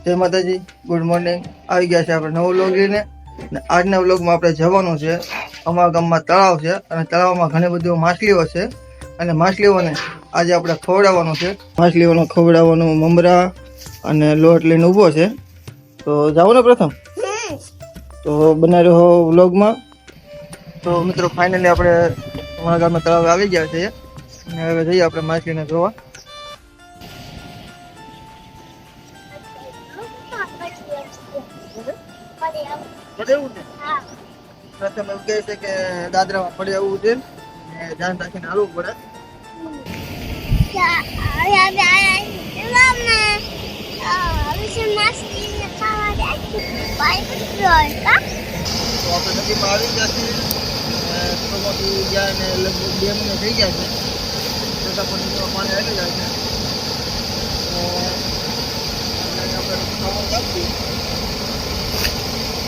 જય માતાજી, good morning. આવી ગયા છે આપણે નવો વ્લોગ લઈને. અને આજના વ્લોગમાં આપણે જવાનું છે અમારા ગામમાં તળાવ છે અને તળાવમાં ઘણી બધી માછલીઓ છે અને માછલીઓને આજે આપણે ખવડાવવાનું છે. માછલીઓને ખવડાવવાનું મમરા અને લોટ લઈને ઊભો છે. તો જાઓ ને પ્રથમ તો બનાવી રહ્યો વ્લોગમાં. તો મિત્રો ફાઇનલી આપણે અમારા ગામમાં તળાવ આવી ગયા છે અને હવે જઈએ આપણે માછલીને જોવા. પ્રથમ એવું કહે છે કે દાદરામાં પડે એવું છે ને ધ્યાન રાખીને હાલવું પડે. તો આપણે નદીમાં આવી ગયા છીએ. ચોમાસું ગયા ને લગભગ 2 મહિના થઈ ગયા છે છતાં પણ નદીમાં પાણી આવી જાય છે. આપણે ખાવાનું આપીએ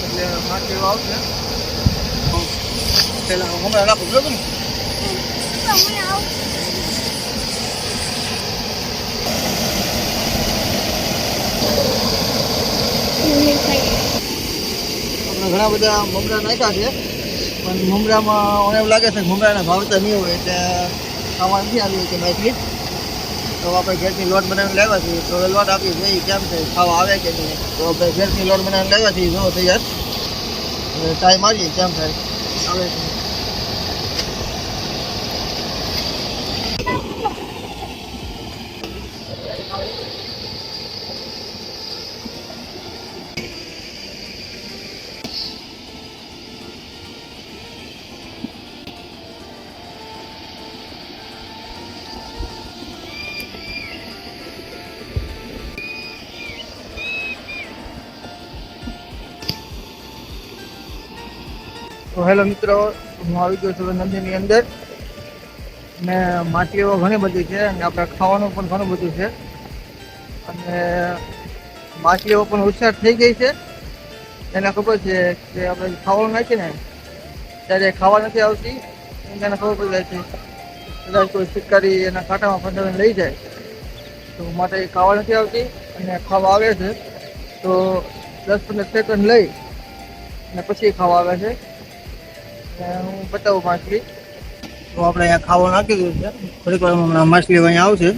એટલે માટી આવશે. પેલા હમણાં રાખો બરોબર ને. આપણે ઘણા બધા મમરા નાખ્યા છે પણ મમરામાં મને એવું લાગે છે કે મમરાના ભાવતા નહીં હોય એટલે ખાવા નથી આવ્યું કે માછલી. તો આપણે ઘેરથી લોટ બનાવીને લાવ્યા છીએ. તો લોટ આપી જોઈએ કેમ છે ખાવા આવે કે નહીં. તો આપણે ઘેરથી લોટ બનાવીને લાવ્યા છીએ. જો તૈયાર ટ્રાય મારીએ કેમ થાય આવે છે. તો હેલો મિત્રો, હું આવી ગયો છું નદીની અંદર ને માછલીઓ ઘણી બધી છે અને આપણે ખાવાનું પણ ઘણું બધું છે અને માછલીઓ પણ હોશિયાર થઈ ગઈ છે. એને ખબર છે કે આપણે ખાવાનું નાખીએ ને ત્યારે ખાવા નથી આવતી. એને ખબર પડી જાય છે કદાચ કોઈ શિકારી એના કાંટામાં ફસાવીને લઈ જાય તો માટે એ ખાવા નથી આવતી અને ખાવા આવે છે તો 10-15 સેકન્ડ લઈ અને પછી ખાવા આવે છે. હું બતાવું માછલી. તો આપણે અહીંયા ખાવા નાખી દીધું છે. થોડીક વારમાં હમણાં માછલી અહીંયા આવશે.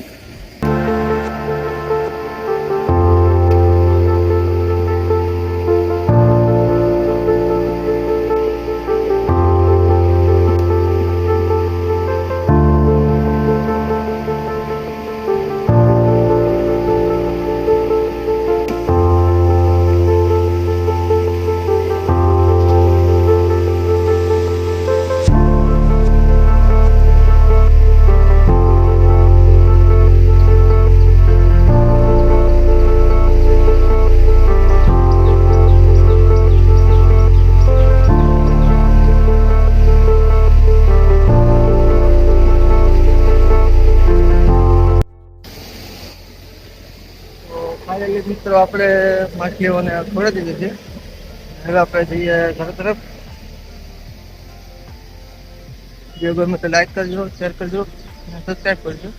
ફાઇનલી મિત્રો આપણે માછલીઓને ખવડાવી દીધી છે. હવે આપણે જઈએ ઘર તરફ. જો ગમે તો લાઈક કરજો, શેર કરજો અને સબસ્ક્રાઈબ કરજો.